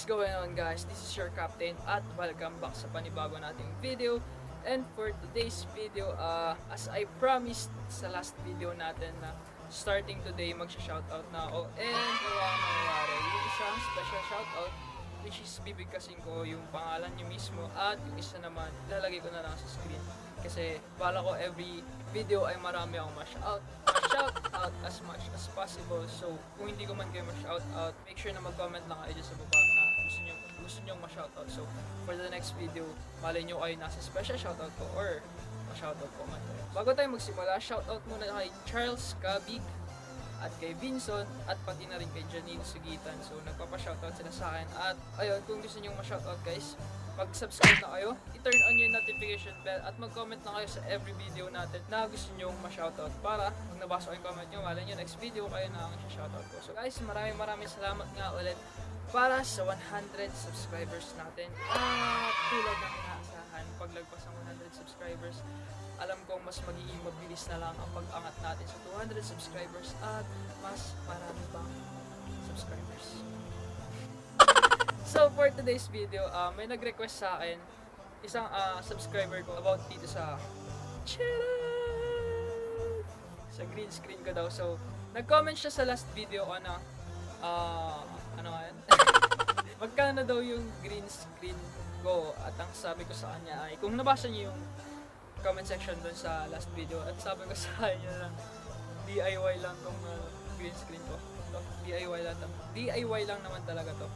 going on guys? This is your captain at welcome back sa panibago nating video. And for today's video, as I promised sa last video natin na starting today magsha-shoutout na ako. And wala nangyari. Yung isang special shoutout which is bibigkasin ko yung pangalan nyo mismo at yung isa naman lalagay ko na lang sa screen. Kasi bala ko every video ay marami akong ma-shout out as much as possible. So kung hindi ko man kayo ma-shout out, make sure na mag-comment lang kayo sa baba na gusto nyo ma-shout out. So for the next video, malay nyo kayo nasa special shoutout ko or ma-shoutout ko man. Bago tayo magsimula, shoutout muna kay Charles Cabig at kay Vinson at pati na rin kay Janine Suguitan. So nagpapa-shoutout sila sa akin. At ayun, kung gusto nyo ma-shoutout guys, mag-subscribe na kayo, i-turn on yung notification bell at mag-comment na kayo sa every video natin na gusto nyo ma-shoutout para pag nabasa ko yung comment nyo, malay nyo next video kayo na ang shoutout ko. So guys, maraming salamat nga ulit para sa 100 subscribers natin. At tulad ng inaasahan, paglagpas ng 100 subscribers, alam kong mas magiging mabilis na lang ang pag-angat natin sa 200 subscribers at mas marami pang subscribers. So for today's video, may nag-request sa akin isang subscriber ko about dito sa green screen ko daw. So nag-comment siya sa last video ko na ano nga yan? Magkano daw yung green screen ko, at ang sabi ko sa kanya ay, kung nabasa niyo yung comment section dun sa last video, at sabi ko sa kanya na DIY lang tong green screen ko. DIY lang naman talaga to.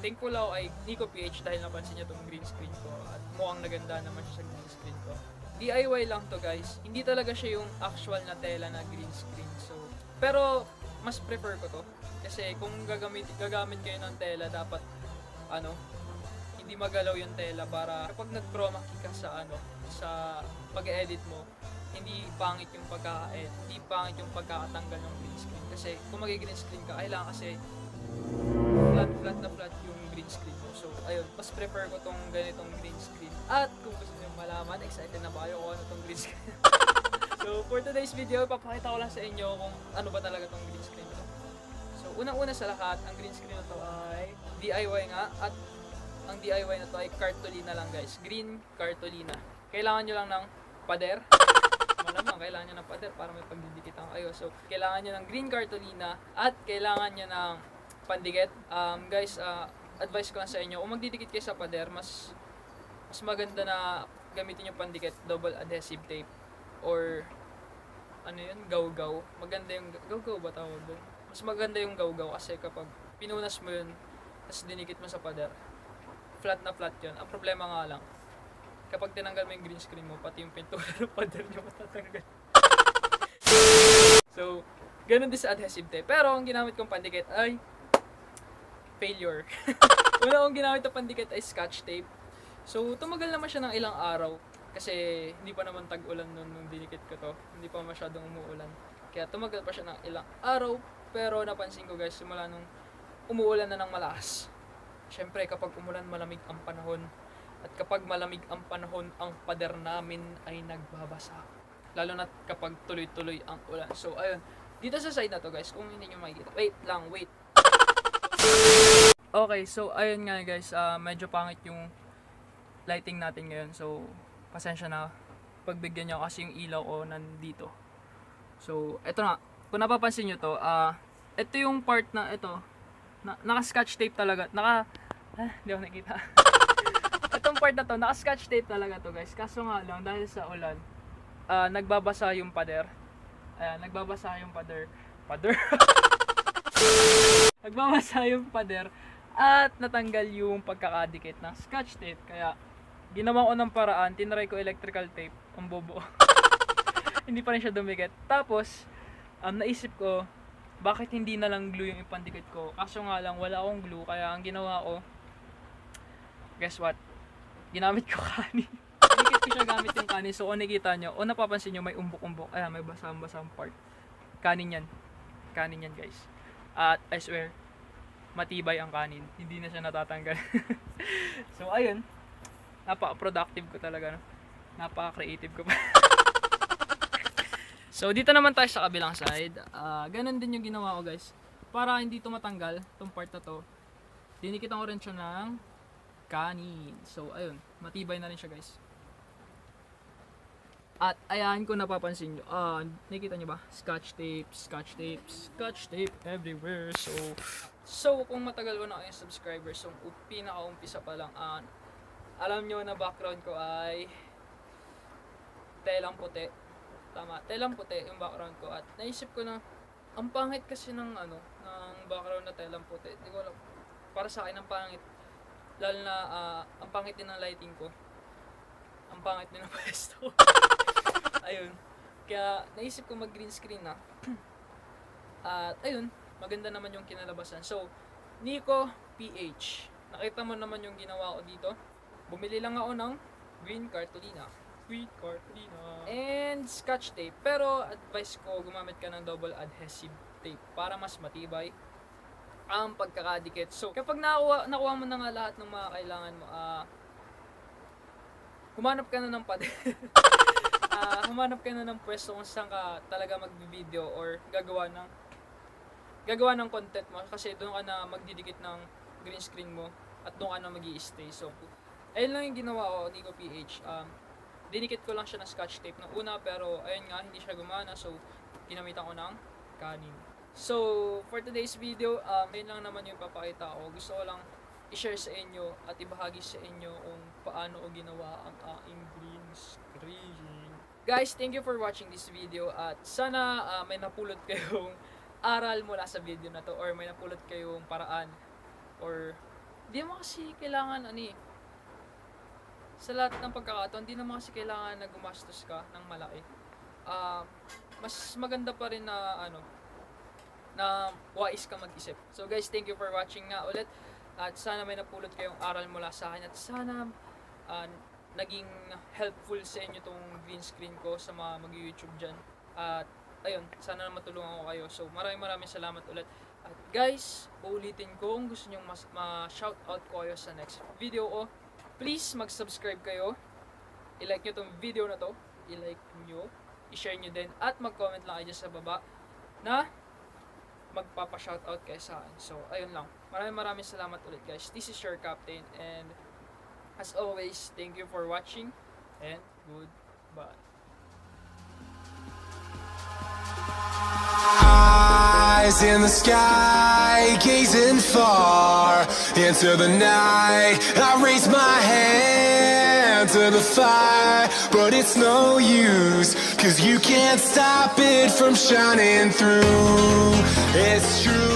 Thankful ako ay Nico PH dahil napansin niya tong green screen ko at mukhang naganda naman siya sa green screen ko. DIY lang to guys. Hindi talaga siya yung actual na tela na green screen. So, pero mas prefer ko to kasi kung gagamit kayo ng tela, dapat hindi magalaw yung tela para kapag nag-chroma key ka sa pag-edit mo, hindi pangit yung pagkakatanggal ng green screen. Kasi kung mag-green screen ka, kailangan kasi flat yung green screen mo. So ayun, mas prefer ko tong ganitong green screen. At kung gusto niyo malaman, excited na ba kayo kung ano tong green screen? So for today's video, papakita ko lang sa inyo kung ano ba talaga tong green screen na to. So unang-una sa lahat, ang green screen na to ay DIY nga, at ang DIY na to ay cartolina lang guys. Green cartolina. Kailangan nyo lang ng pader. Malamang kailangan nyo ng pader para may pagdidikitan kayo. So kailangan nyo ng green cartolina at kailangan nyo ng pandikit. Guys, advice ko lang sa inyo, kung magdidikit kayo sa pader, mas maganda na gamitin yung pandikit, double adhesive tape or ano yun, gaw-gaw. Maganda yung gaw-gaw ba tawag doon? Mas maganda yung gaw-gaw kasi kapag pinunas mo yun tapos dinikit mo sa pader, flat na flat yun. Ang problema nga lang, kapag tinanggal mo yung green screen mo, pati yung pintura ng pader nyo matatanggal. So ganun din sa adhesive tape. Pero ang ginamit kong pandikit ay failure. Una kong ginamit na pandikit ay scotch tape. So tumagal naman siya ng ilang araw kasi hindi pa naman tag-ulan nung dinikit ko to. Hindi pa masyadong umuulan. Kaya tumagal pa siya ng ilang araw. Pero napansin ko guys, simula nung umuulan na ng malakas. Siyempre kapag umulan, malamig ang panahon. At kapag malamig ang panahon, ang pader namin ay nagbabasa. Lalo na kapag tuloy-tuloy ang ulan. So ayun, dito sa side na to guys, kung hindi nyo makikita. Wait. Okay, so ayun nga guys, medyo pangit yung lighting natin ngayon. So pasensya na, pagbigyan nyo kasi yung ilaw ko nandito. So eto na, kung napapansin nyo to, ito yung part na ito, naka-scotch tape talaga. Hindi ako nakita. Itong part na to, naka-scotch tape talaga to guys. Kaso nga lang, dahil sa ulan, nagbabasa yung pader. Ayan, nagbabasa yung pader. Nagbabasa yung pader at natanggal yung pagkakadikit ng scotch tape. Kaya ginawa ko ng paraan, tinry ko electrical tape, ang bobo. Hindi pa rin siya dumikit. Tapos naisip ko, bakit hindi na lang glue yung ipandikit ko? Kaso nga lang, wala akong glue. Kaya ang ginawa ko, guess what? Ginamit ko kanin. Dinikit ko siya gamit yung kanin. So kung nakita nyo, o napapansin nyo, may umbok-umbok. Ayan, may basang-basang part. Kanin yan guys. At I swear, matibay ang kanin. Hindi na siya natatanggal. So ayun, napaka-productive ko talaga. Napaka-creative ko pa. So dito naman tayo sa kabilang side. Ganun din yung ginawa ko guys. Para hindi ito matanggal, itong part na to. dinikitan ko rin siya ng kanin. So, ayun, matibay na rin siya guys. At ayan kung napapansin nyo, nakikita nyo ba? Scotch tape, scotch tape, scotch tape everywhere. So kung matagal ko na kayong subscribers, so pinaka-umpisa pa lang, alam nyo na background ko ay telang puti. Tama, telang puti yung background ko. At naisip ko na, ang pangit kasi ng background na telang puti. Hindi ko alam, para sa akin ang pangit. Lalo na, ang pangit din ng lighting ko. Ang pangit din ng pwesto. Ayun. Kaya naisip ko mag green screen na. At ayun, maganda naman yung kinalabasan. So, Nico PH. Nakita mo naman yung ginawa ko dito. Bumili lang ako ng green cartolina. Green cartolina. And scotch tape. Pero advice ko, gumamit ka ng double adhesive tape para mas matibay ang pagkakadikit. So, kapag nakuha mo na nga lahat ng mga kailangan mo, humanap ka na ng pader. Humanap ka na ng pwesto kung saan ka talaga mag-video or gagawa ng content mo, kasi doon ka na magdidikit ng green screen mo at doon ka na mag-i-stay. So, ayun lang yung ginawa ko, Nico PH. Dinikit ko lang siya ng scotch tape ng una, pero ayun nga, hindi siya gumana, so ginamitan ko ng kanin. So, for today's video, ayun lang naman yung papakita ko. Gusto ko lang i-share sa inyo at ibahagi sa inyo kung paano ko ginawa ang aking green screen. Guys, thank you for watching this video at sana may napulot kayong aral mula sa video na to, or may napulot kayong paraan, or di mo kasi kailangan sa lahat ng pagkakataon, di naman kasi kailangan na gumastos ka ng malaki. Mas maganda pa rin na na wais ka mag-isip. So guys, thank you for watching nga ulit. At sana may napulot kayong aral mula sa akin. At sana naging helpful sa inyo tong green screen ko sa mga mag-YouTube dyan. At ayun, sana matulungan ko kayo. So maraming salamat ulit. At guys, uulitin ko, kung gusto nyo ma-shoutout ko kayo sa next video ko, please mag-subscribe kayo. I-like nyo tong video na to. I-like nyo. I-share nyo din. At mag-comment lang kayo dyan sa baba na magpapa-shoutout kayo sa akin. So, ayun lang. Maraming salamat ulit guys. This is your captain, and as always, thank you for watching, and goodbye. Eyes in the sky, gazing far into the night. I raise my hand to the fire, but it's no use, 'cause you can't stop it from shining through. It's true.